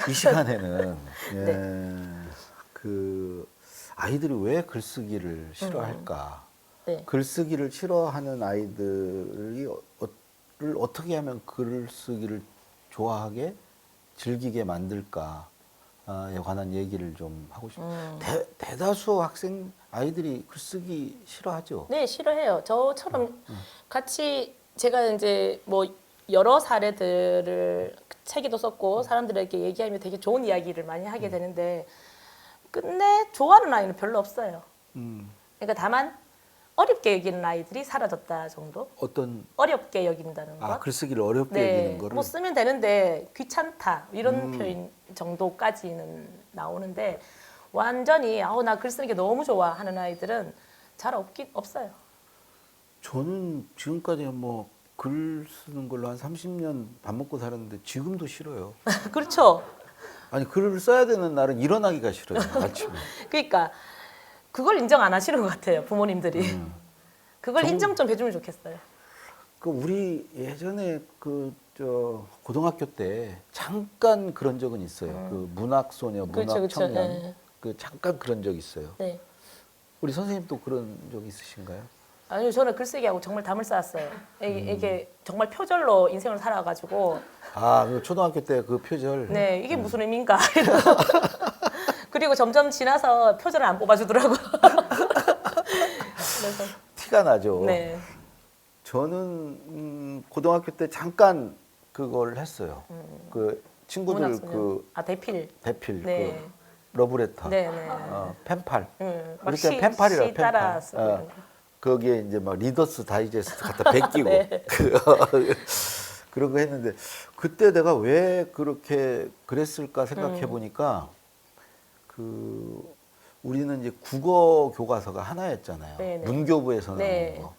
이 시간에는 네. 그 아이들이 왜 글쓰기를 싫어할까? 네. 글쓰기를 싫어하는 아이들이 를 어떻게 하면 글쓰기를 좋아하게 즐기게 만들까에 관한 얘기를 좀 하고 싶어요. 대다수 학생 아이들이 글쓰기 싫어하죠. 네, 싫어해요. 저처럼 같이 제가 이제 뭐 여러 사례들을 책에도 썼고 사람들에게 얘기하면 되게 좋은 이야기를 많이 하게 되는데 끝내 좋아하는 아이는 별로 없어요. 그러니까 다만 어렵게 여기는 아이들이 사라졌다 정도? 어떤 어렵게 여긴다는 것. 글쓰기를 어렵게 네, 여기는 거를 뭐 쓰면 되는데 귀찮다 이런 표현 정도까지는 나오는데 완전히 나 글 쓰는 게 너무 좋아 하는 아이들은 잘 없어요. 저는 지금까지 뭐 글 쓰는 걸로 한 30년 밥 먹고 살았는데 지금도 싫어요. 그렇죠. 아니 글을 써야 되는 날은 일어나기가 싫어요. 아침에. 그러니까 그걸 인정 안 하시는 것 같아요 부모님들이. 그걸 인정 좀 해주면 좋겠어요. 그 우리 예전에 그 저 고등학교 때 잠깐 그런 적은 있어요. 그 문학 소녀, 그렇죠, 문학 그렇죠. 청년 네. 그 잠깐 그런 적 있어요. 네. 우리 선생님도 그런 적 있으신가요? 아니요, 저는 글쓰기하고 정말 담을 쌓았어요. 이게 정말 표절로 인생을 살아가지고 그 초등학교 때 그 표절. 네, 이게 무슨 의미인가. 그리고 점점 지나서 표절을 안 뽑아주더라고요. 그래서 티가 나죠. 네. 저는 고등학교 때 잠깐 그걸 했어요. 그 친구들 문학소년. 대필. 대필 네. 그 러브레터, 네, 네. 펜팔. 막 우리 때 시 펜팔이라 펜팔. 따라 쓰고 이런 거. 거기에 이제 막 리더스 다이제스트 갖다 베끼고 네. 그런 거 했는데 그때 내가 왜 그렇게 그랬을까 생각해 보니까 그 우리는 이제 국어 교과서가 하나였잖아요. 네, 네. 문교부에서 나온 네. 거.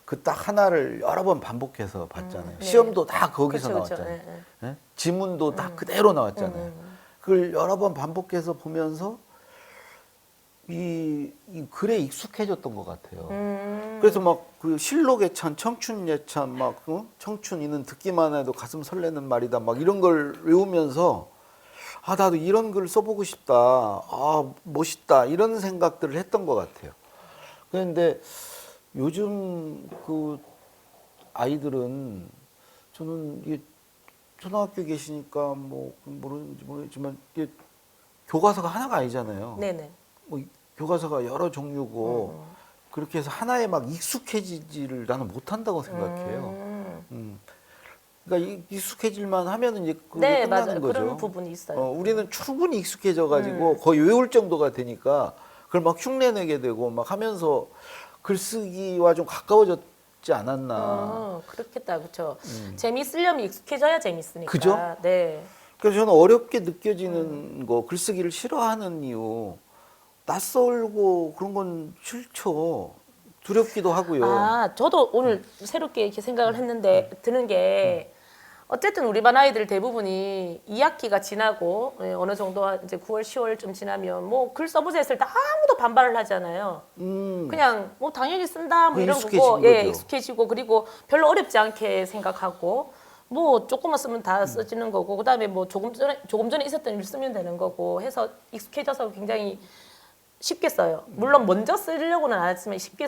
그 딱 하나를 여러 번 반복해서 봤잖아요. 네. 시험도 다 거기서 그쵸, 그쵸. 나왔잖아요. 네, 예? 지문도 다 그대로 나왔잖아요. 그걸 여러 번 반복해서 보면서 이 글에 익숙해졌던 것 같아요. 그래서 막 그 실록의 찬, 청춘의 찬, 막 청춘이는 듣기만 해도 가슴 설레는 말이다, 막 이런 걸 외우면서 나도 이런 글을 써보고 싶다, 멋있다 이런 생각들을 했던 것 같아요. 그런데 요즘 그 아이들은 저는 이게 초등학교 계시니까 뭐 모르는지 모르겠지만 이게 교과서가 하나가 아니잖아요. 네네. 뭐 교과서가 여러 종류고 그렇게 해서 하나에 막 익숙해지지를 나는 못한다고 생각해요. 그러니까 익숙해질만 하면은 이제 그게 네, 끝나는 맞아요. 거죠. 그런 부분이 있어요. 우리는 충분히 익숙해져가지고 거의 외울 정도가 되니까 그걸 막 흉내내게 되고 막 하면서 글쓰기와 좀 가까워졌지 않았나. 그렇겠다, 그렇죠. 재미있으려면 익숙해져야 재밌으니까. 그죠? 네. 그래서 저는 어렵게 느껴지는 거, 글쓰기를 싫어하는 이유, 낯설고 그런 건 싫죠. 두렵기도 하고요. 저도 오늘 새롭게 이렇게 생각을 했는데 드는 게 어쨌든 우리 반 아이들 대부분이 2학기가 지나고 어느 정도 이제 9월, 10월쯤 지나면 뭐 글 써보자 했을 때 아무도 반발을 하잖아요. 그냥 뭐 당연히 쓴다 뭐 이런 익숙해진 거고, 예, 거죠. 익숙해지고 그리고 별로 어렵지 않게 생각하고 뭐 조금만 쓰면 다 써지는 거고 그다음에 뭐 조금 전에 있었던 일 쓰면 되는 거고 해서 익숙해져서 굉장히 쉽게 써요. 물론 먼저 쓰려고는 안 했지만 쉽게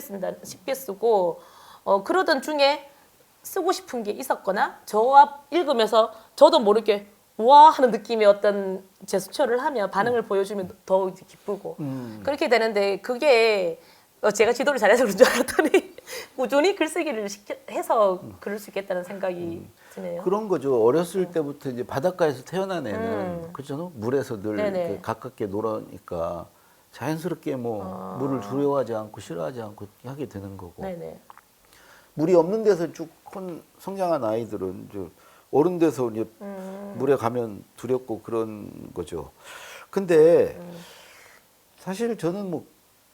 쓰고 그러던 중에 쓰고 싶은 게 있었거나 저와 읽으면서 저도 모르게 와 하는 느낌의 어떤 제스처를 하면 반응을 보여주면 더 이제 기쁘고 그렇게 되는데 그게 제가 지도를 잘해서 그런 줄 알았더니 꾸준히 글쓰기를 해서 그럴 수 있겠다는 생각이 드네요. 그런 거죠. 어렸을 때부터 이제 바닷가에서 태어난 애는 그렇죠. 물에서 늘 네네. 이렇게 가깝게 놀으니까 자연스럽게 뭐 물을 두려워하지 않고 싫어하지 않고 하게 되는 거고. 네네. 물이 없는 데서 쭉 성장한 아이들은 이제 어른 돼서 이제 물에 가면 두렵고 그런 거죠. 근데 사실 저는 뭐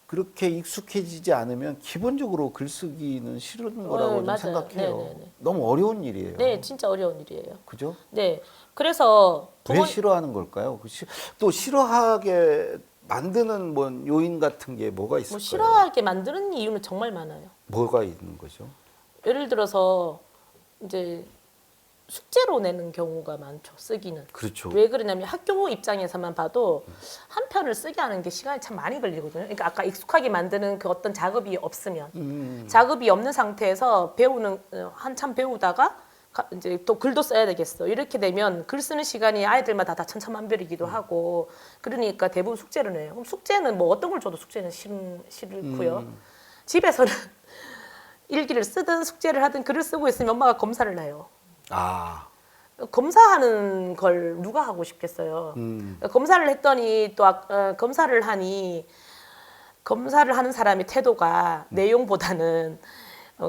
그렇게 익숙해지지 않으면 기본적으로 글쓰기는 싫은 거라고 좀 맞아요. 생각해요. 네네네. 너무 어려운 일이에요. 네, 진짜 어려운 일이에요. 그죠? 네, 그래서 왜 싫어하는 걸까요? 또 싫어하게 만드는 뭐 요인 같은 게 뭐가 있을까요? 뭐 싫어하게 만드는 이유는 정말 많아요. 뭐가 있는 거죠? 예를 들어서 이제 숙제로 내는 경우가 많죠. 쓰기는. 그렇죠. 왜 그러냐면 학교 입장에서만 봐도 한 편을 쓰게 하는 게 시간이 참 많이 걸리거든요. 그러니까 아까 익숙하게 만드는 그 어떤 작업이 없으면 작업이 없는 상태에서 배우는 한참 배우다가 이제 또 글도 써야 되겠어. 이렇게 되면 글 쓰는 시간이 아이들마다 다 천차만별이기도 하고 그러니까 대부분 숙제를 내요. 그럼 숙제는 뭐 어떤 걸 줘도 숙제는 싫고요. 집에서는 일기를 쓰든 숙제를 하든 글을 쓰고 있으면 엄마가 검사를 해요. 아, 검사하는 걸 누가 하고 싶겠어요. 검사를 했더니 또 검사를 하니 검사를 하는 사람의 태도가 내용보다는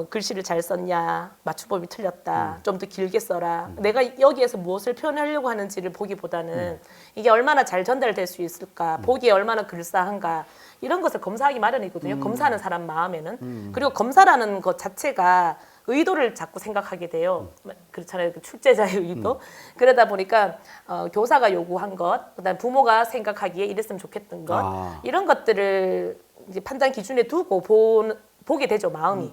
글씨를 잘 썼냐, 맞춤법이 틀렸다, 좀 더 길게 써라. 내가 여기에서 무엇을 표현하려고 하는지를 보기보다는 이게 얼마나 잘 전달될 수 있을까, 보기에 얼마나 글싸한가 이런 것을 검사하기 마련이거든요. 검사하는 사람 마음에는. 그리고 검사라는 것 자체가 의도를 자꾸 생각하게 돼요. 그렇잖아요. 그 출제자의 의도. 그러다 보니까 교사가 요구한 것, 그다음 부모가 생각하기에 이랬으면 좋겠던 것, 이런 것들을 이제 판단 기준에 두고 보게 되죠, 마음이.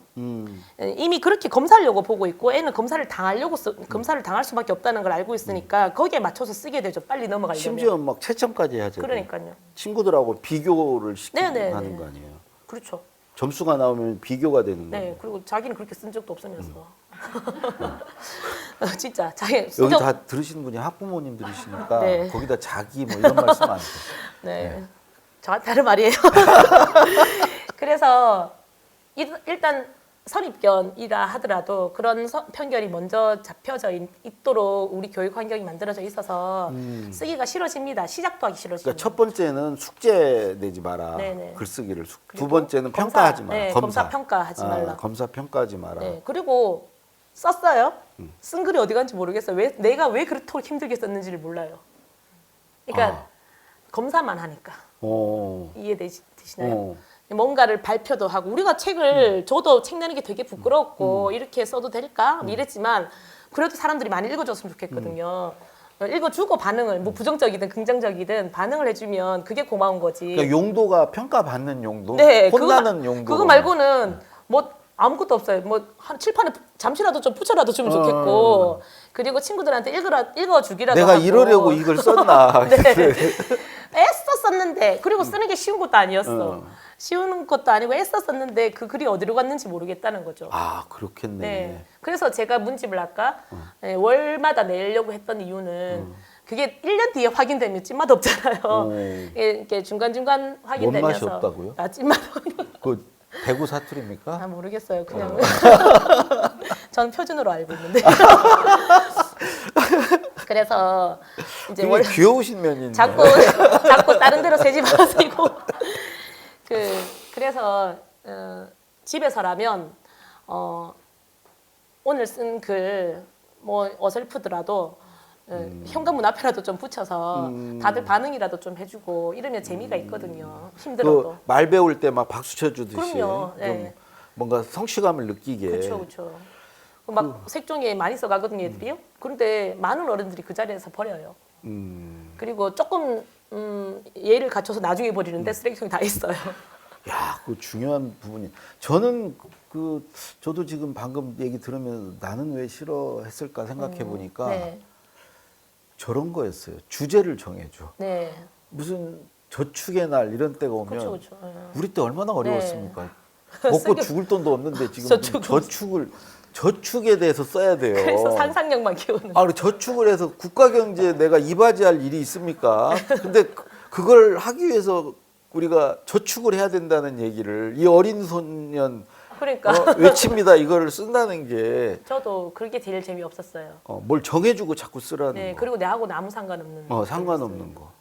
이미 그렇게 검사하려고 보고 있고 애는 검사를 당할 수밖에 없다는 걸 알고 있으니까 거기에 맞춰서 쓰게 되죠. 빨리 넘어가려면. 심지어 막 채점까지 하죠. 그러니까요. 친구들하고 비교를 네네네. 하는 거 아니에요. 그렇죠. 점수가 나오면 비교가 되는 네, 거예요. 그리고 자기는 그렇게 쓴 적도 없으면서. 진짜 자기 여기 다 들으시는 분이 학부모님 들으시니까 네. 거기다 자기 뭐 이런 말씀 안 해요. 네. 저한테 하는 말이에요. 그래서 일단 선입견이라 하더라도 그런 편견이 먼저 잡혀져 있도록 우리 교육 환경이 만들어져 있어서 쓰기가 싫어집니다. 시작도 하기 싫어집니다. 그러니까 첫 번째는 숙제 내지 마라. 네네. 글쓰기를. 두 그리고 번째는 평가하지 마라. 네, 검사 평가하지 말라. 검사 평가하지 마라. 네, 그리고 썼어요. 쓴 글이 어디 간지 모르겠어요. 내가 왜 그렇게 힘들게 썼는지를 몰라요. 그러니까 검사만 하니까. 이해되시나요? 뭔가를 발표도 하고 우리가 책을 저도 책 내는 게 되게 부끄럽고 이렇게 써도 될까? 이랬지만 그래도 사람들이 많이 읽어줬으면 좋겠거든요. 읽어주고 반응을 뭐 부정적이든 긍정적이든 반응을 해주면 그게 고마운 거지. 그러니까 용도가 평가받는 용도, 네, 혼나는 용도. 그거 말고는 뭐 아무것도 없어요. 뭐 한 칠판에 잠시라도 좀 붙여라도 주면 좋겠고 그리고 친구들한테 읽어주기라도 내가 하고. 이러려고 이걸 썼나. 네. 애써 썼는데 그리고 쓰는 게 쉬운 것도 아니었어. 쉬운 것도 아니고 애써 썼는데 그 글이 어디로 갔는지 모르겠다는 거죠. 아, 그렇겠네. 네. 그래서 제가 문집을 아까 월마다 내려고 했던 이유는 그게 1년 뒤에 확인되면 찐맛 없잖아요. 이렇게 중간중간 확인되면서. 뭔 맛이 없다고요? 찐맛. 그 대구 사투리입니까? 아, 모르겠어요. 그냥. 저는 표준으로 알고 있는데. 그래서 이제 되게 귀여우신 면이 있네. 자꾸 다른 데로 새지 마시고. 그래서 집에서라면 오늘 쓴 글 뭐 어설프더라도 현관문 앞에라도 좀 붙여서 다들 반응이라도 좀 해주고 이러면 재미가 있거든요. 힘들어도. 말 배울 때 막 박수 쳐주듯이 그럼요. 네. 좀 뭔가 성취감을 느끼게. 그렇죠. 막 색종이에 많이 써가거든요, 애들이요. 그런데 많은 어른들이 그 자리에서 버려요. 그리고 조금 예를 갖춰서 나중에 버리는데 쓰레기통이 다 있어요. 야, 그 중요한 부분이. 저는 저도 지금 방금 얘기 들으면 나는 왜 싫어했을까 생각해 보니까 네. 저런 거였어요. 주제를 정해줘. 네. 무슨 저축의 날 이런 때가 오면 그렇죠. 우리 때 얼마나 어려웠습니까? 먹고 죽을 돈도 없는데 지금 저축에 대해서 써야 돼요. 그래서 상상력만 키우는. 아, 저축을 해서 국가 경제에 내가 이바지할 일이 있습니까? 근데 그걸 하기 위해서 우리가 저축을 해야 된다는 얘기를 이 어린 소년 그러니까 외칩니다. 이거를 쓴다는 게 저도 그게 제일 재미없었어요. 뭘 정해주고 자꾸 쓰라는 네, 거. 그리고 내하고는 아무 상관없는. 상관없는 거.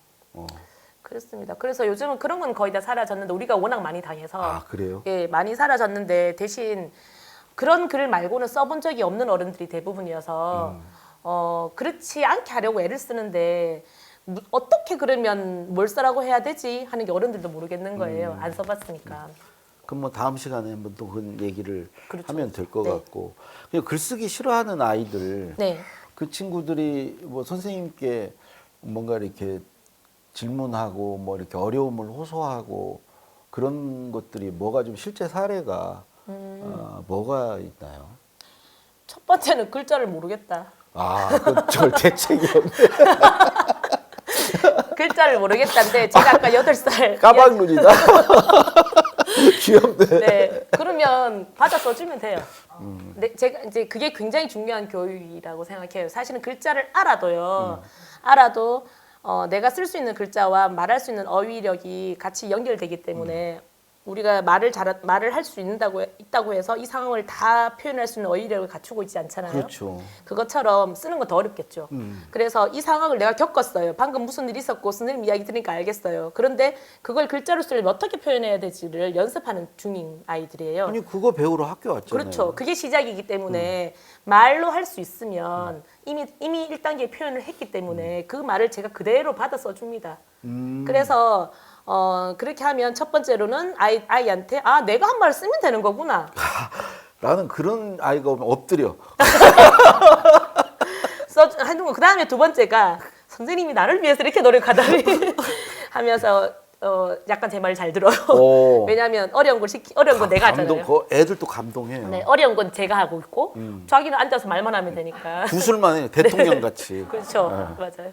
그렇습니다. 그래서 요즘은 그런 건 거의 다 사라졌는데 우리가 워낙 많이 당해서 아, 그래요? 예, 많이 사라졌는데 대신 그런 글을 말고는 써본 적이 없는 어른들이 대부분이어서 그렇지 않게 하려고 애를 쓰는데 어떻게 그러면 뭘 써라고 해야 되지 하는 게 어른들도 모르겠는 거예요. 안 써봤으니까. 그럼 뭐 다음 시간에 한번 또 그런 얘기를 그렇죠. 하면 될 것 네. 같고. 그냥 글쓰기 싫어하는 아이들 네. 그 친구들이 뭐 선생님께 뭔가 이렇게 질문하고 뭐 이렇게 어려움을 호소하고 그런 것들이 뭐가 좀 실제 사례가 뭐가 있나요? 첫 번째는 글자를 모르겠다. 아, 그 절대책이 없네. 글자를 모르겠다는데 제가 아까 8살 까막눈이다. 귀엽네. 네, 그러면 받아 써주면 돼요. 근데 제가 이제 그게 굉장히 중요한 교육이라고 생각해요. 사실은 글자를 알아도요. 알아도 내가 쓸 수 있는 글자와 말할 수 있는 어휘력이 같이 연결되기 때문에 우리가 말을 할 수 있다고 해서 이 상황을 다 표현할 수 있는 어휘력을 갖추고 있지 않잖아요. 그렇죠. 그것처럼 쓰는 건 더 어렵겠죠. 그래서 이 상황을 내가 겪었어요. 방금 무슨 일이 있었고 선생님 이야기 들으니까 알겠어요. 그런데 그걸 글자로 쓰려면 어떻게 표현해야 될지를 연습하는 중인 아이들이에요. 아니 그거 배우러 학교 왔잖아요. 그렇죠. 그게 시작이기 때문에 말로 할 수 있으면 이미 1단계 표현을 했기 때문에 그 말을 제가 그대로 받아 써줍니다. 그래서 그렇게 하면 첫 번째로는 아이한테 아 내가 한 말을 쓰면 되는 거구나. 나는 그런 아이가 오면 엎드려. 하는 거. 그 다음에 두 번째가 선생님이 나를 위해서 이렇게 노력하다니 하면서 약간 제 말 잘 들어요. 오. 왜냐하면 어려운 건 내가 하잖아요. 애들도 감동해요. 네, 어려운 건 제가 하고 있고 자기는 앉아서 말만 하면 되니까. 구술만 해요. 대통령 같이. 그렇죠, 네. 맞아요.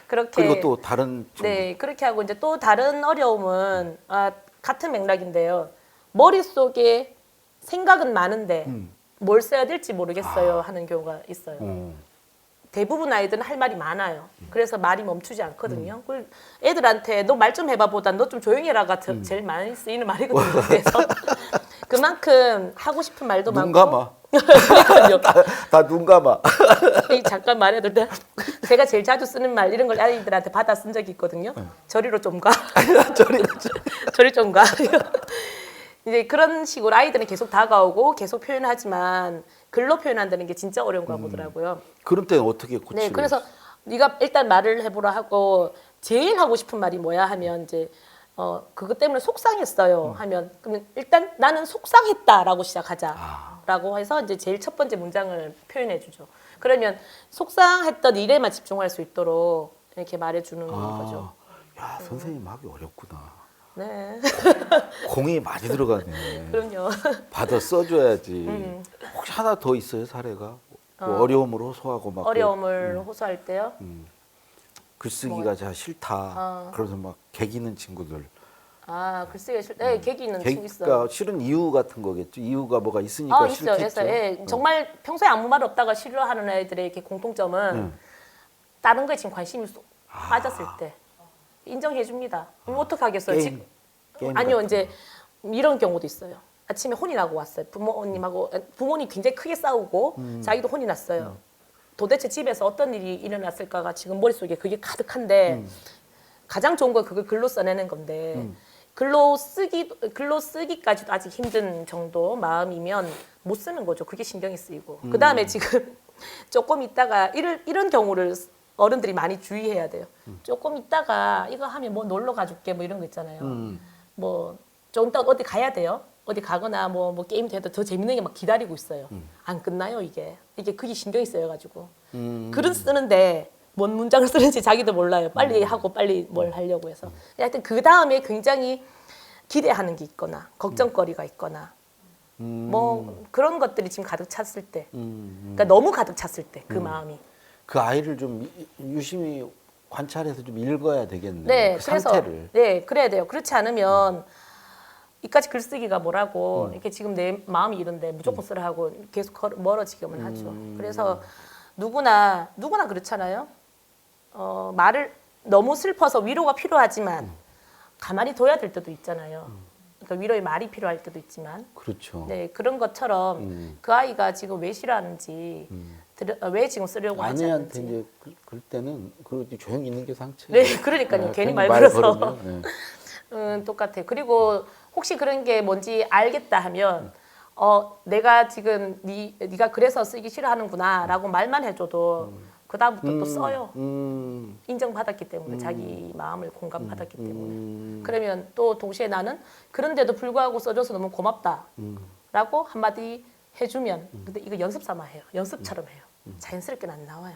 그렇게 그리고 또 다른 네 그렇게 하고 이제 또 다른 어려움은 같은 맥락인데요. 머릿속에 생각은 많은데 뭘 써야 될지 모르겠어요 하는 경우가 있어요. 대부분 아이들은 할 말이 많아요. 그래서 말이 멈추지 않거든요. 애들한테 너 말 좀 해봐 보다 너 좀 조용히 해라가 제일 많이 쓰이는 말이거든요. 그래서 그만큼 하고 싶은 말도 눈 많고. 감아. 그러니까요. 다 눈 감아. 잠깐 말해도 돼? 제가 제일 자주 쓰는 말 이런 걸 아이들한테 받아 쓴 적이 있거든요. 저리로 좀 가. 저리 좀 가. 이제 그런 식으로 아이들은 계속 다가오고 계속 표현하지만 글로 표현한다는 게 진짜 어려운가 보더라고요. 그런 때는 어떻게 고치고? 네, 그래서 네가 일단 말을 해보라 하고 제일 하고 싶은 말이 뭐야 하면 이제 그것 때문에 속상했어요 하면 그러면 일단 나는 속상했다라고 시작하자라고 해서 이제 제일 첫 번째 문장을 표현해주죠. 그러면 속상했던 일에만 집중할 수 있도록 이렇게 말해주는 거죠. 야 선생님 하기 어렵구나. 네, 공이 많이 들어가네. 그럼요. 받아 써줘야지. 혹시 하나 더 있어요 사례가? 뭐 어려움을 호소하고 막 어려움을 호소할 때요. 글쓰기가 잘 싫다. 그래서 막 개기는 친구들. 글쓰기가 네, 계기 있는 친구 있어요. 그러니까 싫은 이유 같은 거겠죠. 이유가 뭐가 있으니까 있어요. 싫겠죠. 예. 정말 평소에 아무 말 없다가 싫어하는 애들의 이렇게 공통점은 다른 거에 지금 관심이 쏙 빠졌을 때 인정해 줍니다. 그럼 어떡하겠어요? 게임 아니요, 같은 이제 이런 경우도 있어요. 아침에 혼이 나고 왔어요. 부모님 굉장히 크게 싸우고 자기도 혼이 났어요. 도대체 집에서 어떤 일이 일어났을까가 지금 머릿속에 그게 가득한데 가장 좋은 건 그걸 글로 써내는 건데 글로 쓰기까지도 아직 힘든 정도 마음이면 못 쓰는 거죠. 그게 신경이 쓰이고. 그다음에 지금 조금 있다가 이런 경우를 어른들이 많이 주의해야 돼요. 조금 있다가 이거 하면 뭐 놀러 가줄게 뭐 이런 거 있잖아요. 뭐 좀 이따 어디 가야 돼요. 어디 가거나 뭐 게임도 해도 더 재밌는 게 막 기다리고 있어요. 안 끝나요 이게 그게 신경이 쓰여가지고 글은 쓰는데 뭔 문장을 쓰는지 자기도 몰라요. 빨리 하고 빨리 뭘 하려고 해서 하여튼 그 다음에 굉장히 기대하는 게 있거나 걱정거리가 있거나 뭐 그런 것들이 지금 가득 찼을 때 그러니까 너무 가득 찼을 때 그 마음이 그 아이를 좀 유심히 관찰해서 좀 읽어야 되겠네. 네, 그 그래서 상태를. 네, 그래야 돼요. 그렇지 않으면 이까지 글쓰기가 뭐라고 이렇게 지금 내 마음이 이런데 무조건 쓰라 하고 계속 멀어지기만 하죠. 그래서 누구나 그렇잖아요. 말을 너무 슬퍼서 위로가 필요하지만 가만히 둬야 될 때도 있잖아요. 그러니까 위로의 말이 필요할 때도 있지만 그렇죠. 네, 그런 것처럼 그 아이가 지금 왜 싫어하는지 왜 지금 쓰려고 하지 아내한테 않는지 이제 그럴 때는 그렇게 조용히 있는 게 상처예요. 네, 그러니까요. 네, 괜히 말 말 걸어서 걸으면, 네. 똑같아. 그리고 혹시 그런 게 뭔지 알겠다 하면 내가 지금 네가 그래서 쓰기 싫어하는구나라고 말만 해줘도 그 다음부터 또 써요. 인정받았기 때문에 자기 마음을 공감받았기 때문에 그러면 또 동시에 나는 그런데도 불구하고 써줘서 너무 고맙다라고 한마디 해주면 근데 이거 연습 삼아 해요. 연습처럼 해요. 자연스럽게는 안 나와요.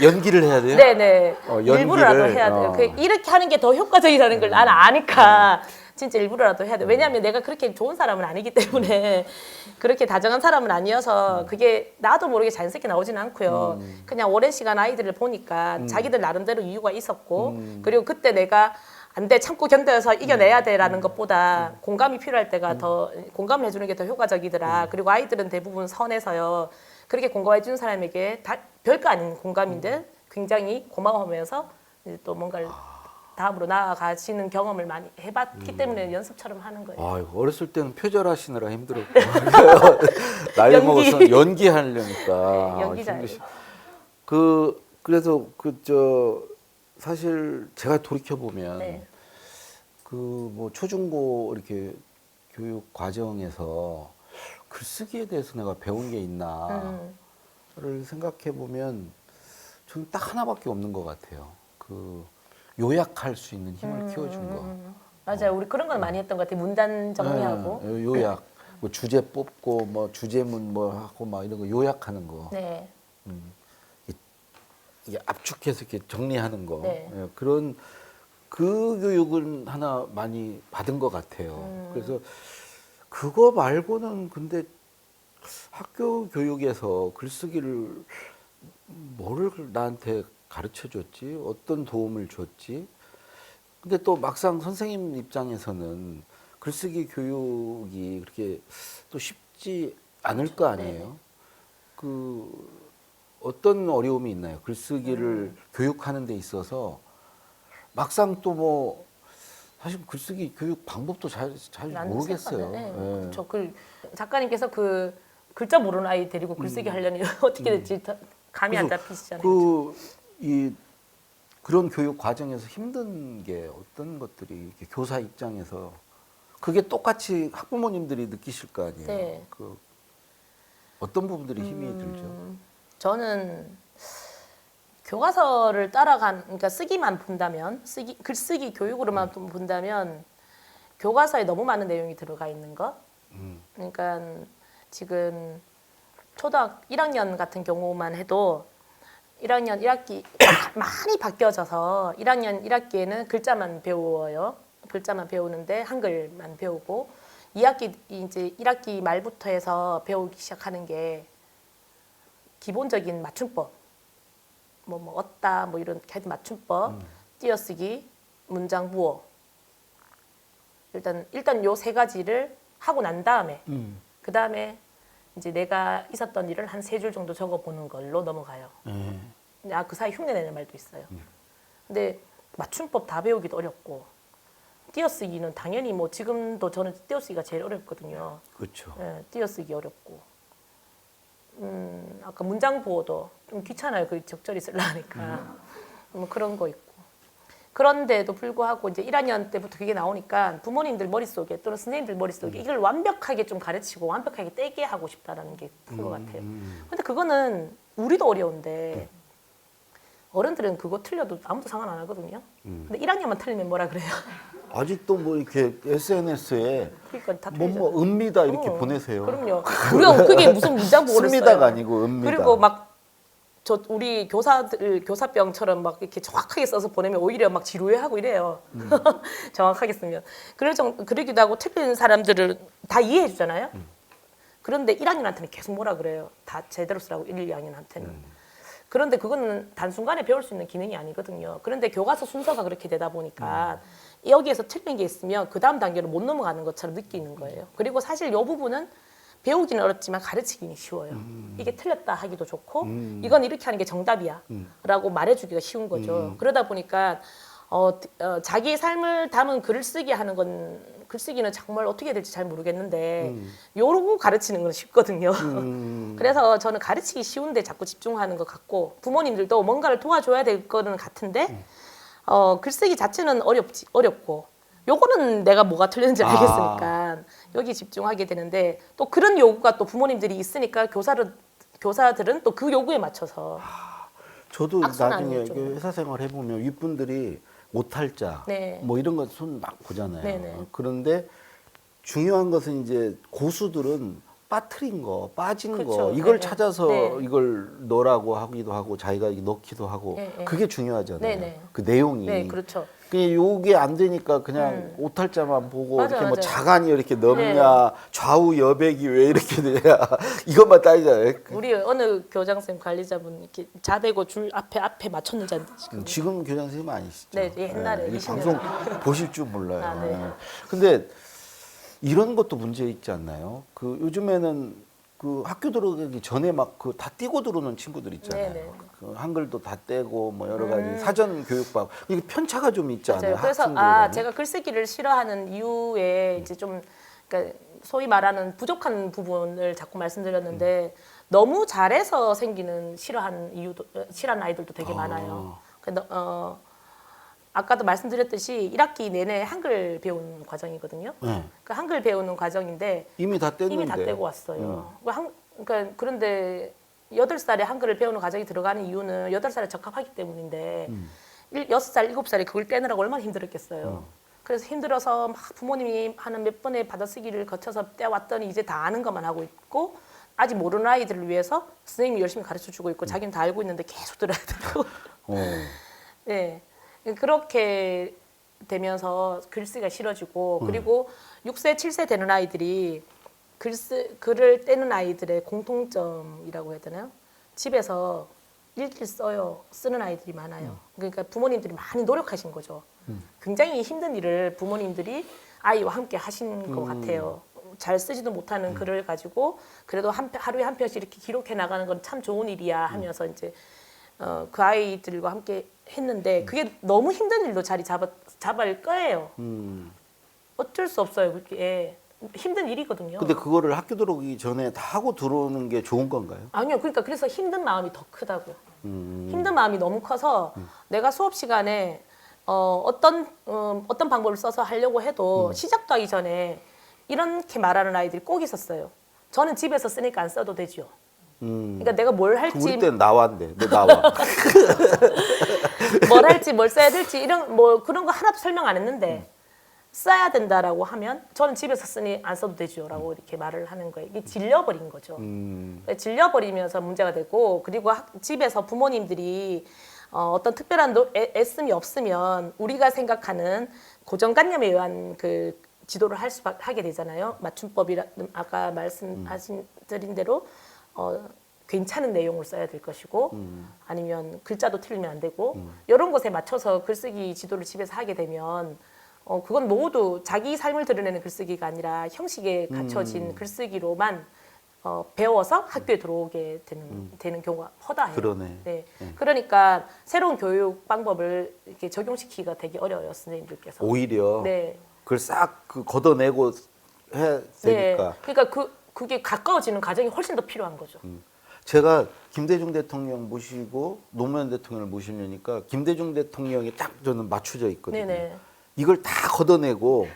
연기를 해야 돼요? 네네. 연기를, 일부러라도 해야 돼요. 이렇게 하는 게 더 효과적이라는 걸 나는 아니까 진짜 일부러라도 해야 돼. 왜냐하면 내가 그렇게 좋은 사람은 아니기 때문에 그렇게 다정한 사람은 아니어서 그게 나도 모르게 자연스럽게 나오지는 않고요. 그냥 오랜 시간 아이들을 보니까 자기들 나름대로 이유가 있었고 그리고 그때 내가 안 돼, 참고 견뎌서 이겨내야 돼라는 것보다 공감이 필요할 때가 더 공감을 해주는 게 더 효과적이더라. 그리고 아이들은 대부분 선해서요. 그렇게 공감해 주는 사람에게 별거 아닌 공감인데 굉장히 고마워하면서 이제 또 뭔가를 다음으로 나아가시는 경험을 많이 해봤기 때문에 연습처럼 하는 거예요. 아이고, 어렸을 때는 표절하시느라 힘들었고 나이 연기. 먹어서 연기하려니까 네, 연기 잘해요. 그래서 사실 제가 돌이켜 보면 네. 그 뭐 초중고 이렇게 교육 과정에서 글쓰기에 대해서 내가 배운 게 있나를 생각해 보면 저는 딱 하나밖에 없는 것 같아요. 그 요약할 수 있는 힘을 키워준 거. 맞아요. 우리 그런 건 많이 했던 것 같아요. 문단 정리하고. 네, 요약. 뭐 주제 뽑고 뭐 주제문 뭐 하고 막 이런 거 요약하는 거. 네. 이게 압축해서 이렇게 정리하는 거. 네. 예, 그런 그 교육은 하나 많이 받은 것 같아요. 그래서 그거 말고는 근데 학교 교육에서 글쓰기를 뭐를 나한테 가르쳐 줬지? 어떤 도움을 줬지? 근데 또 막상 선생님 입장에서는 글쓰기 교육이 그렇게 또 쉽지 않을 거 아니에요? 그 어떤 어려움이 있나요? 글쓰기를 교육하는 데 있어서 막상 또 뭐 사실 글쓰기 교육 방법도 잘 안 모르겠어요. 네. 예. 그렇죠. 작가님께서 그 글자 모르는 아이 데리고 글쓰기 하려니 어떻게 될지 감이 안 그래서 잡히시잖아요. 그런 교육 과정에서 힘든 게 어떤 것들이 이렇게 교사 입장에서 그게 똑같이 학부모님들이 느끼실 거 아니에요. 네. 그 어떤 부분들이 힘이 들죠. 저는 교과서를 그러니까 쓰기만 본다면, 글쓰기 교육으로만 본다면 교과서에 너무 많은 내용이 들어가 있는 거. 그러니까 지금 초등학교 1학년 같은 경우만 해도 1학년 1학기 많이 바뀌어져서 1학년 1학기에는 글자만 배워요. 글자만 배우는데 한글만 배우고 2학기 이제 1학기 말부터 해서 배우기 시작하는 게 기본적인 맞춤법, 뭐 얻다, 뭐 이런 하여튼 맞춤법, 띄어쓰기, 문장 부호. 일단 요 세 가지를 하고 난 다음에 그 다음에 이제 내가 있었던 일을 한 3줄 정도 적어보는 걸로 넘어가요. 그 사이 흉내내는 말도 있어요. 근데 맞춤법 다 배우기도 어렵고 띄어쓰기는 당연히 뭐 지금도 저는 띄어쓰기가 제일 어렵거든요. 그렇죠. 예, 띄어쓰기 어렵고 아까 문장 부호도 좀 귀찮아요. 그 적절히 쓰려니까 뭐 그런 거 있고 그런데도 불구하고 이제 1학년 때부터 그게 나오니까 부모님들 머릿속에 또는 선생님들 머릿속에 이걸 완벽하게 좀 가르치고 완벽하게 떼게 하고 싶다라는 게 큰 것 같아요. 근데 그거는 우리도 어려운데 어른들은 그거 틀려도 아무도 상관 안 하거든요. 근데 1학년만 틀리면 뭐라 그래요? 아직도 뭐 이렇게 SNS에 그러니까 다 뭐 틀리죠. 은미다 이렇게 보내세요. 그럼요. 우리가 그게 무슨 문장 보고를 써요. 씁니다가 아니고 은미다. 그리고 막 우리 교사들 교사병처럼 막 이렇게 정확하게 써서 보내면 오히려 막 지루해하고 이래요. 정확하게 쓰면 그러기도 하고 틀린 사람들을 다 이해해 주잖아요. 그런데 1학년한테는 계속 뭐라 그래요. 다 제대로 쓰라고 1, 2학년한테는. 그런데 그거는 단순간에 배울 수 있는 기능이 아니거든요. 그런데 교과서 순서가 그렇게 되다 보니까 여기에서 틀린 게 있으면 그 다음 단계로 못 넘어가는 것처럼 느끼는 거예요. 그리고 사실 이 부분은 배우기는 어렵지만 가르치기는 쉬워요. 이게 틀렸다 하기도 좋고 이건 이렇게 하는 게 정답이야 라고 말해주기가 쉬운 거죠. 그러다 보니까 자기의 삶을 담은 글을 쓰기 하는 건 글쓰기는 정말 어떻게 될지 잘 모르겠는데 요러고 가르치는 건 쉽거든요. 그래서 저는 가르치기 쉬운데 자꾸 집중하는 것 같고 부모님들도 뭔가를 도와줘야 될 거는 같은데 글쓰기 자체는 어렵고 요거는 내가 뭐가 틀렸는지 알겠으니까 여기 집중하게 되는데 또 그런 요구가 또 부모님들이 있으니까 교사들은 또 그 요구에 맞춰서 저도 악순환이 나중에 좀. 그 회사 생활 해보면 윗분들이 못할자 네. 뭐 이런 거 손 막 보잖아요. 네네. 그런데 중요한 것은 이제 고수들은 빠트린 거, 빠진 거 그쵸. 이걸 네, 찾아서 네. 이걸 넣으라고 하기도 하고 자기가 넣기도 하고 네, 네. 그게 중요하잖아요. 네네. 그 내용이. 네, 그렇죠. 그냥 요게 안 되니까 그냥 오탈자만 보고 맞아요, 이렇게 뭐 맞아요. 자간이 이렇게 넓냐, 네. 좌우 여백이 왜 이렇게 되냐 이것만 따지잖아요. 우리 어느 교장선생님 관리자분 이렇게 자대고 줄 앞에 맞췄는지 안 지금. 지금 교장 선생님 아니시죠? 네, 옛날에 이 20년 방송 보실 줄 몰라요. 아, 네. 근데 이런 것도 문제 있지 않나요? 그 요즘에는 그 학교 들어가기 전에 막 그 다 띄고 들어오는 친구들 있잖아요. 네네. 그 한글도 다 떼고 뭐 여러 가지 사전 교육받고 이게 편차가 좀 있지 않아요? 맞아요. 그래서 학생들 간에? 제가 글쓰기를 싫어하는 이유에 이제 좀 그러니까 소위 말하는 부족한 부분을 자꾸 말씀드렸는데 너무 잘해서 생기는 싫어하는 아이들도 되게 많아요. 아까도 말씀드렸듯이 1학기 내내 한글 배우는 과정이거든요. 네. 그 한글 배우는 과정인데 이미 다 뗐는데 이미 다 떼고 왔어요. 그러니까 그런데 8살에 한글을 배우는 과정이 들어가는 이유는 8살에 적합하기 때문인데 6살, 7살에 그걸 떼느라고 얼마나 힘들었겠어요. 그래서 힘들어서 막 부모님이 하는 몇 번의 받아쓰기를 거쳐서 떼왔더니 이제 다 아는 것만 하고 있고 아직 모르는 아이들을 위해서 선생님이 열심히 가르쳐주고 있고 자기는 다 알고 있는데 계속 들어야 되고 네. 그렇게 되면서 글쓰기가 싫어지고 그리고 6세, 7세 되는 아이들이 글을 떼는 아이들의 공통점이라고 해야 되나요? 집에서 일기를 쓰는 아이들이 많아요. 그러니까 부모님들이 많이 노력하신 거죠. 굉장히 힘든 일을 부모님들이 아이와 함께 하신 것 같아요. 잘 쓰지도 못하는 글을 가지고 그래도 하루에 한 편씩 이렇게 기록해 나가는 건 참 좋은 일이야 하면서 이제 그 아이들과 함께 했는데 그게 너무 힘든 일도 자리 잡을 거예요. 어쩔 수 없어요. 그게 힘든 일이거든요. 근데 그거를 학교 들어오기 전에 다 하고 들어오는 게 좋은 건가요? 아니요. 그러니까 그래서 힘든 마음이 더 크다고요. 힘든 마음이 너무 커서 내가 수업 시간에 어떤 방법을 써서 하려고 해도 시작도 하기 전에 이렇게 말하는 아이들이 꼭 있었어요. 저는 집에서 쓰니까 안 써도 되죠. 그러니까 내가 뭘 할지 우리 때는 나왔는데 너 나와. 뭘 할지 뭘 써야 될지 이런 뭐 그런 거 하나도 설명 안 했는데 써야 된다라고 하면 저는 집에서 쓰니 안 써도 되죠라고 이렇게 말을 하는 거예요. 이게 질려버린 거죠. 질려버리면서 문제가 되고 그리고 집에서 부모님들이 어떤 특별한 애씀이 없으면 우리가 생각하는 고정관념에 의한 그 지도를 하게 되잖아요. 맞춤법이라 아까 말씀하신 드린 대로 괜찮은 내용을 써야 될 것이고 아니면 글자도 틀리면 안 되고 이런 것에 맞춰서 글쓰기 지도를 집에서 하게 되면 그건 모두 자기 삶을 드러내는 글쓰기가 아니라 형식에 갖춰진 글쓰기로만 배워서 학교에 들어오게 되는 경우가 허다해요. 그러네. 네. 그러니까 새로운 교육 방법을 이렇게 적용시키기가 되게 어려워요, 선생님들께서. 오히려 네. 그걸 싹 걷어내고 해야 되니까. 네. 그러니까 그게 가까워지는 과정이 훨씬 더 필요한 거죠. 제가 김대중 대통령 모시고 노무현 대통령을 모시려니까 김대중 대통령이 딱 저는 맞춰져 있거든요. 네네. 이걸 다 걷어내고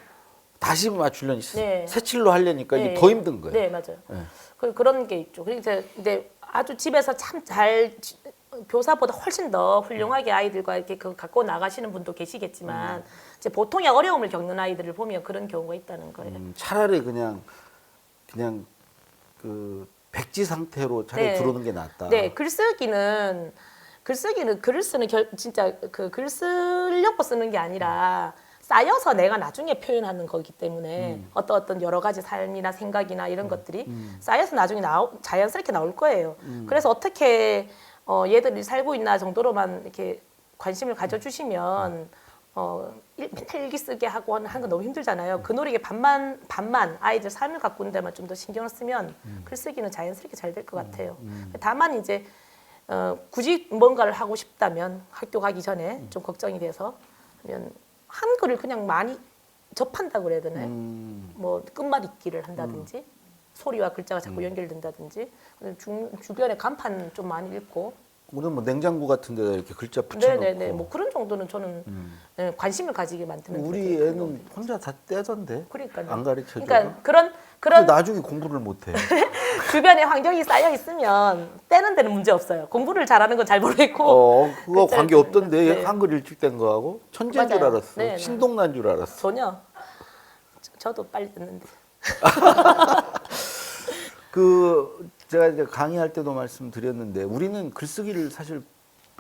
다시 맞추려니 네. 새칠로 하려니까 이게 네. 더 힘든 거예요. 네, 맞아요. 네. 그런 게 있죠. 그러니까 이제 아주 집에서 참 잘 교사보다 훨씬 더 훌륭하게 아이들과 이렇게 갖고 나가시는 분도 계시겠지만 이제 보통의 어려움을 겪는 아이들을 보면 그런 경우가 있다는 거예요. 차라리 그냥 그 백지 상태로 차라리 네. 들어오는 게 낫다. 네, 글쓰기는 글을 쓰는 진짜 그 글 쓰려고 쓰는 게 아니라 쌓여서 내가 나중에 표현하는 거기 때문에 어떤 여러 가지 삶이나 생각이나 이런 것들이 쌓여서 나중에 자연스럽게 나올 거예요. 그래서 어떻게 얘들이 살고 있나 정도로만 이렇게 관심을 가져주시면 맨날 일기 쓰게 하고 하는 거 너무 힘들잖아요. 그 노력에 반만 아이들 삶을 가꾸는 데만 좀 더 신경을 쓰면 글쓰기는 자연스럽게 잘 될 것 같아요. 다만 이제 굳이 뭔가를 하고 싶다면 학교 가기 전에 좀 걱정이 돼서 하면 한글을 그냥 많이 접한다고 그래야 되나요? 뭐 끝말잇기를 한다든지 소리와 글자가 자꾸 연결된다든지 주변에 간판 좀 많이 읽고 우리는 뭐 냉장고 같은 데다 이렇게 글자 붙여놓고. 네네네. 뭐 그런 정도는 저는 네, 관심을 가지게 만드는. 우리 되게 애는 혼자 다 떼던데. 그러니까요. 안 가르쳐줘. 그러니까 근데 그런 나중에 공부를 못해. 주변에 환경이 쌓여 있으면 떼는 데는 문제 없어요. 공부를 잘하는 건 잘 모르겠고. 그거 글자를 관계 없던데 네. 한글 일찍 된 거하고 천재인 줄 맞아요. 알았어. 네, 네. 신동난 줄 알았어. 전혀. 저도 빨리 듣는데. 제가 이제 강의할 때도 말씀드렸는데 우리는 글쓰기를 사실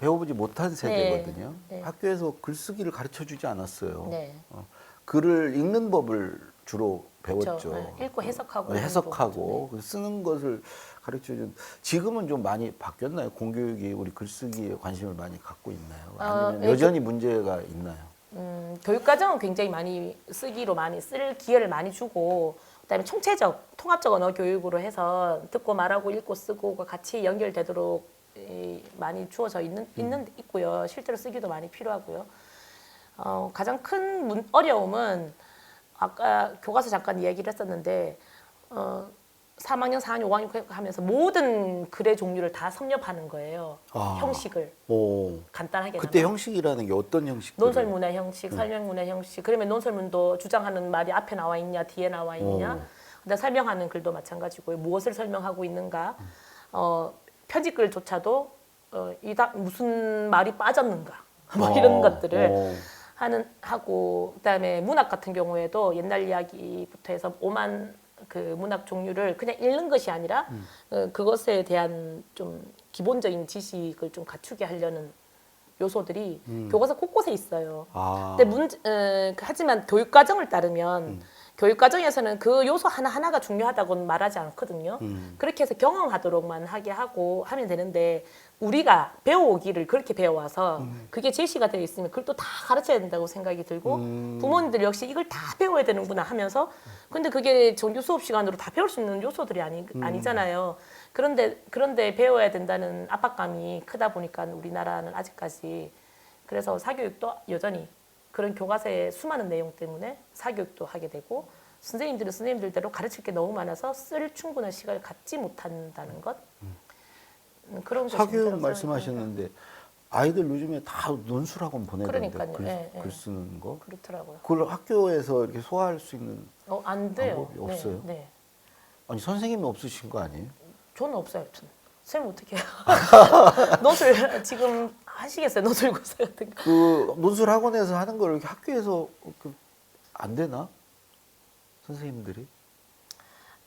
배워보지 못한 세대거든요. 네. 학교에서 글쓰기를 가르쳐주지 않았어요. 네. 글을 읽는 법을 주로 배웠죠. 그렇죠. 네. 읽고 해석하고 해석하고 쓰는 것을 가르쳐준. 지금은 좀 많이 바뀌었나요? 공교육이 우리 글쓰기에 관심을 많이 갖고 있나요? 아니면 여전히 문제가 있나요? 교육과정은 굉장히 많이 쓰기로 많이 쓸 기회를 많이 주고 그다음에 총체적 통합적 언어 교육으로 해서 듣고 말하고 읽고 쓰고가 같이 연결되도록 많이 주어져 있고요. 실제로 쓰기도 많이 필요하고요. 가장 큰 어려움은 아까 교과서 잠깐 이야기를 했었는데 3학년, 4학년, 5학년 하면서 모든 글의 종류를 다 섭렵하는 거예요. 형식을 간단하게. 그때 형식이라는 게 어떤 형식? 논설문의 형식, 설명문의 형식. 그러면 논설문도 주장하는 말이 앞에 나와 있냐, 뒤에 나와 있냐. 근데 설명하는 글도 마찬가지고요. 무엇을 설명하고 있는가. 편집글조차도 무슨 말이 빠졌는가. 뭐 이런 것들을 하고 그다음에 문학 같은 경우에도 옛날 이야기부터 해서 오만 그 문학 종류를 그냥 읽는 것이 아니라 그것에 대한 좀 기본적인 지식을 좀 갖추게 하려는 요소들이 교과서 곳곳에 있어요. 근데 하지만 교육 과정을 따르면 교육 과정에서는 그 요소 하나하나가 중요하다고는 말하지 않거든요. 그렇게 해서 경험하도록만 하게 하고 하면 되는데 우리가 배워오기를 그렇게 배워와서 그게 제시가 되어 있으면 그걸 또 다 가르쳐야 된다고 생각이 들고 부모님들 역시 이걸 다 배워야 되는구나 하면서 근데 그게 정규 수업 시간으로 다 배울 수 있는 요소들이 아니잖아요. 그런데 배워야 된다는 압박감이 크다 보니까 우리나라는 아직까지 그래서 사교육도 여전히 그런 교과서의 수많은 내용 때문에 사교육도 하게 되고 선생님들은 선생님들대로 가르칠 게 너무 많아서 쓸 충분한 시간을 갖지 못한다는 것. 그런 사교육 말씀하셨는데 아이들 요즘에 다 논술학원 보내던데 그러니까요. 글 쓰는 거. 그렇더라고요. 그걸 학교에서 이렇게 소화할 수 있는 안 돼요. 방법이 없어요? 네. 아니 선생님이 없으신 거 아니에요? 저는 없어요. 선생님 어떻게 해요? 논술 지금 하시겠어요? 논술 고사 같은 거. 그 논술 학원에서 하는 걸 이렇게 학교에서 안 되나? 선생님들이?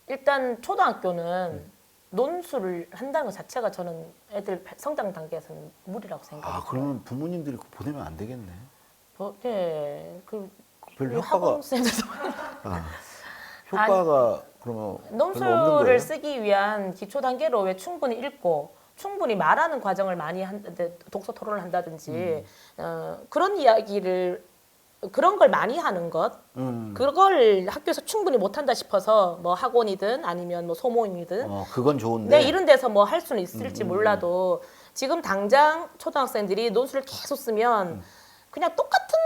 일단 초등학교는 논술을 한다는 것 자체가 저는 애들 성장 단계에서는 무리라고 생각해요. 그러면 부모님들이 그거 보내면 안 되겠네. 네. 별로 학원 선생님들도 효과가 그러면 별로 없는 논술을 거예요? 쓰기 위한 기초 단계로 왜 충분히 읽고 충분히 말하는 과정을 많이 한데 독서 토론을 한다든지 그런 이야기를 그런 걸 많이 하는 것 그걸 학교에서 충분히 못한다 싶어서 뭐 학원이든 아니면 뭐 소모임이든 그건 좋은데 네, 이런 데서 뭐 할 수는 있을지 몰라도 지금 당장 초등학생들이 논술을 계속 쓰면 그냥 똑같은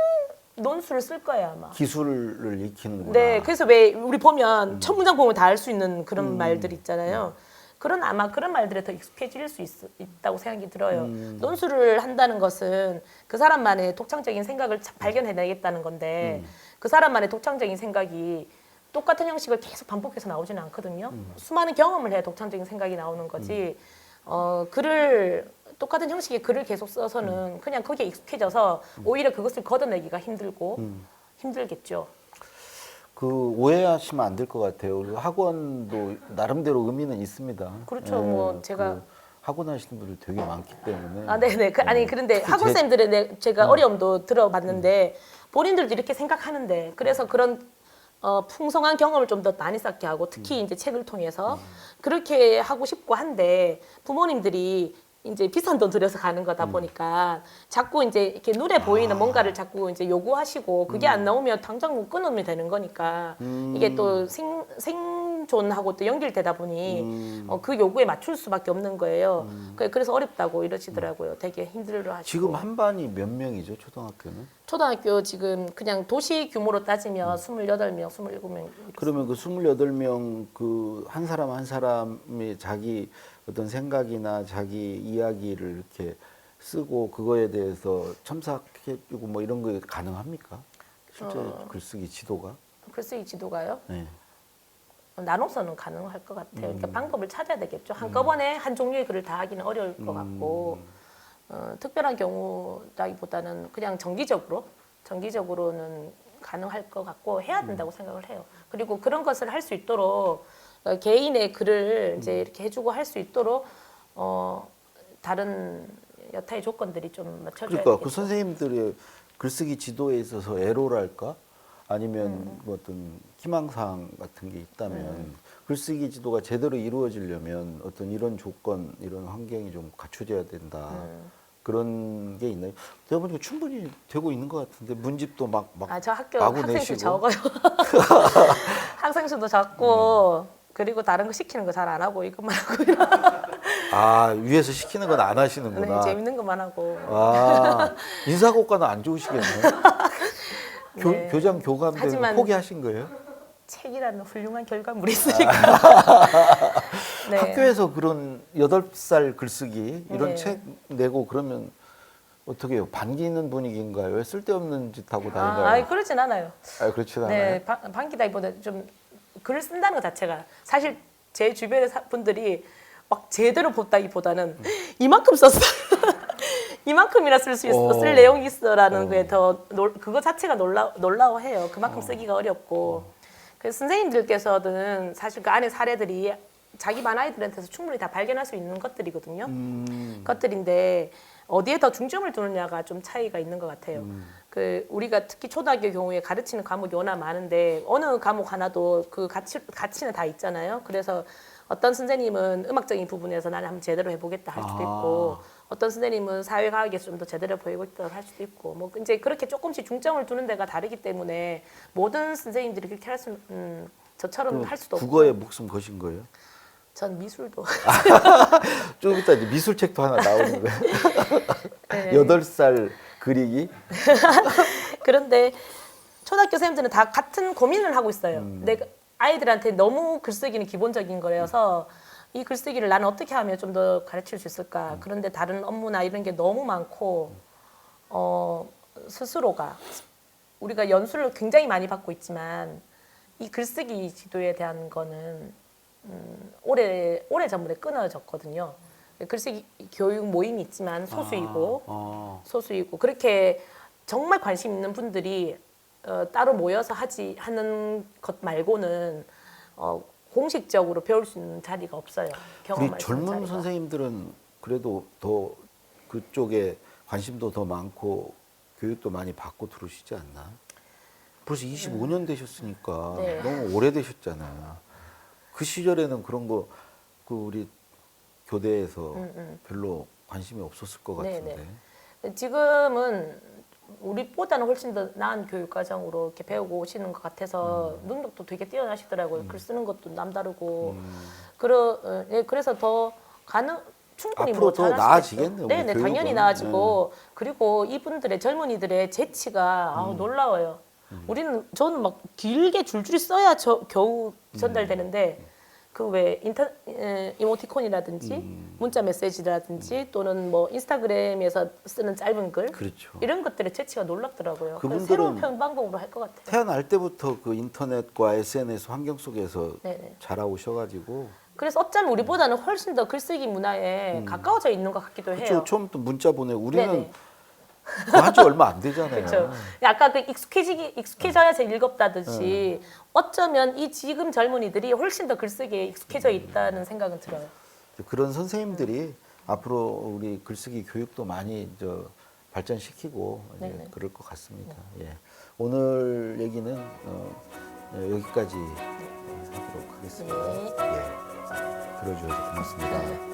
논술을 쓸 거예요 아마. 기술을 익히는구나. 네, 그래서 왜 우리 보면 첫 문장 보면 다 알 수 있는 그런 말들 있잖아요. 아마 그런 말들에 더 익숙해질 수 있다고 생각이 들어요. 논술을 한다는 것은 그 사람만의 독창적인 생각을 발견해내겠다는 건데 그 사람만의 독창적인 생각이 똑같은 형식을 계속 반복해서 나오지는 않거든요. 수많은 경험을 해야 독창적인 생각이 나오는 거지. 똑같은 형식의 글을 계속 써서는 그냥 거기에 익숙해져서 오히려 그것을 걷어내기가 힘들겠죠. 오해하시면 안 될 것 같아요. 우리 학원도 나름대로 의미는 있습니다. 그렇죠. 뭐 제가 학원 하시는 분들 되게 많기 때문에. 네네. 그런데 학원생들의 제가 어려움도 들어봤는데 본인들도 이렇게 생각하는데 그래서 그런 풍성한 경험을 좀 더 많이 쌓게 하고 특히 이제 책을 통해서 그렇게 하고 싶고 한데 부모님들이 이제 비싼 돈 들여서 가는 거다 보니까 자꾸 이제 이렇게 눈에 보이는 뭔가를 자꾸 이제 요구하시고 그게 안 나오면 당장 못 끊으면 되는 거니까 이게 또 생존하고 또 연결되다 보니 그 요구에 맞출 수밖에 없는 거예요. 그래서 어렵다고 이러시더라고요. 되게 힘들어하시고. 지금 한 반이 몇 명이죠, 초등학교는? 초등학교 지금 그냥 도시 규모로 따지면 28명, 27명. 그러면 그 28명 그 한 사람 한 사람이 자기 어떤 생각이나 자기 이야기를 이렇게 쓰고 그거에 대해서 첨삭해주고 뭐 이런 게 가능합니까? 실제 글쓰기 지도가? 글쓰기 지도가요? 네. 나눠서는 가능할 것 같아요. 그러니까 방법을 찾아야 되겠죠. 한꺼번에 한 종류의 글을 다 하기는 어려울 것 같고 특별한 경우라기보다는 그냥 정기적으로는 가능할 것 같고 해야 된다고 생각을 해요. 그리고 그런 것을 할 수 있도록 개인의 글을 이제 이렇게 해주고 할 수 있도록 다른 여타의 조건들이 좀 맞춰져야 그러니까 되겠죠. 그 선생님들의 글쓰기 지도에 있어서 애로랄까? 아니면 뭐 어떤 희망사항 같은 게 있다면 글쓰기 지도가 제대로 이루어지려면 어떤 이런 조건, 이런 환경이 좀 갖춰져야 된다. 그런 게 있나요? 제가 보니까 충분히 되고 있는 것 같은데 문집도 막 저 학교 마구 학생 수 내시고. 적어요. 학생 수도 적고 그리고 다른 거 시키는 거 잘 안 하고 이것만 하고 아, 위에서 시키는 건 안 하시는구나. 네, 재밌는 것만 하고. 아, 인사고과는 안 좋으시겠네요. 네. 교장 교감 되는 거 하지만 포기하신 거예요? 책이라는 훌륭한 결과물이 있으니까. 네. 학교에서 그런 8살 글쓰기 이런 네. 책 내고 그러면 어떻게 해요? 반기는 분위기인가요? 왜 쓸데없는 짓 하고 다닌가요? 아니 그러진 않아요. 아, 그렇진 않아요. 네, 반기다기보다 좀 글을 쓴다는 것 자체가 사실 제 주변의 분들이 막 제대로 pos다기보다는 이만큼 썼어. 이만큼이나 쓸 수 있어, 쓸 내용이 있어라는 게 더 그거 자체가 놀라워해요. 그만큼 쓰기가 어렵고. 그래서 선생님들께서는 사실 그 안에 사례들이 자기 반 아이들한테서 충분히 다 발견할 수 있는 것들이거든요. 것들인데 어디에 더 중점을 두느냐가 좀 차이가 있는 것 같아요. 그 우리가 특히 초등학교 경우에 가르치는 과목이 워낙 많은데 어느 과목 하나도 그 가치는 다 있잖아요. 그래서 어떤 선생님은 음악적인 부분에서 나는 한번 제대로 해보겠다 할 수도 있고 어떤 선생님은 사회과학에서 좀 더 제대로 보이겠다 할 수도 있고 뭐 이제 그렇게 조금씩 중점을 두는 데가 다르기 때문에 모든 선생님들이 그렇게 할 수는 저처럼 할 수도 없고 국어에 목숨 거신 거예요? 전 미술도 좀 이따 이제 미술책도 하나 나오는 거예요. 네. 8살 그리기. 그런데 초등학교 선생님들은 다 같은 고민을 하고 있어요. 내가 아이들한테 너무 글쓰기는 기본적인 거라서 이 글쓰기를 나는 어떻게 하면 좀 더 가르칠 수 있을까. 그런데 다른 업무나 이런 게 너무 많고 스스로가 우리가 연수를 굉장히 많이 받고 있지만 이 글쓰기 지도에 대한 거는 오래 전부터 끊어졌거든요. 글쓰기 교육 모임이 있지만 소수이고 그렇게 정말 관심 있는 분들이 따로 모여서 하는 것 말고는 공식적으로 배울 수 있는 자리가 없어요. 우리 경험할 수 있는 젊은 자리가. 선생님들은 그래도 더 그쪽에 관심도 더 많고 교육도 많이 받고 들어오시지 않나? 벌써 25년 되셨으니까 네. 너무 오래되셨잖아요. 그 시절에는 그런 거 그 우리 교대에서 별로 관심이 없었을 것 같은데. 지금은 우리보다는 훨씬 더 나은 교육 과정으로 이렇게 배우고 오시는 것 같아서 능력도 되게 뛰어나시더라고요. 글 쓰는 것도 남다르고 그래서 더 충분히 앞으로 더 잘하시겠죠. 나아지겠네요, 우리 네, 교육은. 당연히 나아지고 그리고 이분들의 젊은이들의 재치가 놀라워요. 저는 막 길게 줄줄이 써야 겨우 전달되는데 그 왜 이모티콘이라든지 문자 메시지라든지 또는 뭐 인스타그램에서 쓰는 짧은 글 그렇죠. 이런 것들의 재치가 놀랍더라고요. 그분들은 새로운 표현 방법으로 할 것 같아요. 태어날 때부터 그 인터넷과 SNS 환경 속에서 네네. 자라오셔가지고 그래서 어쩌면 우리보다는 훨씬 더 글쓰기 문화에 가까워져 있는 것 같기도 해요. 그렇죠. 처음부터 문자 보내. 우리는 네네. 그거 한 지 얼마 안 되잖아요. 그렇죠. 아까 그 익숙해져야 제일 읽었다듯이 어쩌면 이 지금 젊은이들이 훨씬 더 글쓰기에 익숙해져 있다는 생각은 들어요. 그런 선생님들이 앞으로 우리 글쓰기 교육도 많이 발전시키고 이제 네네. 그럴 것 같습니다. 예. 오늘 얘기는 여기까지 하도록 하겠습니다. 네. 예. 들어주셔서 고맙습니다.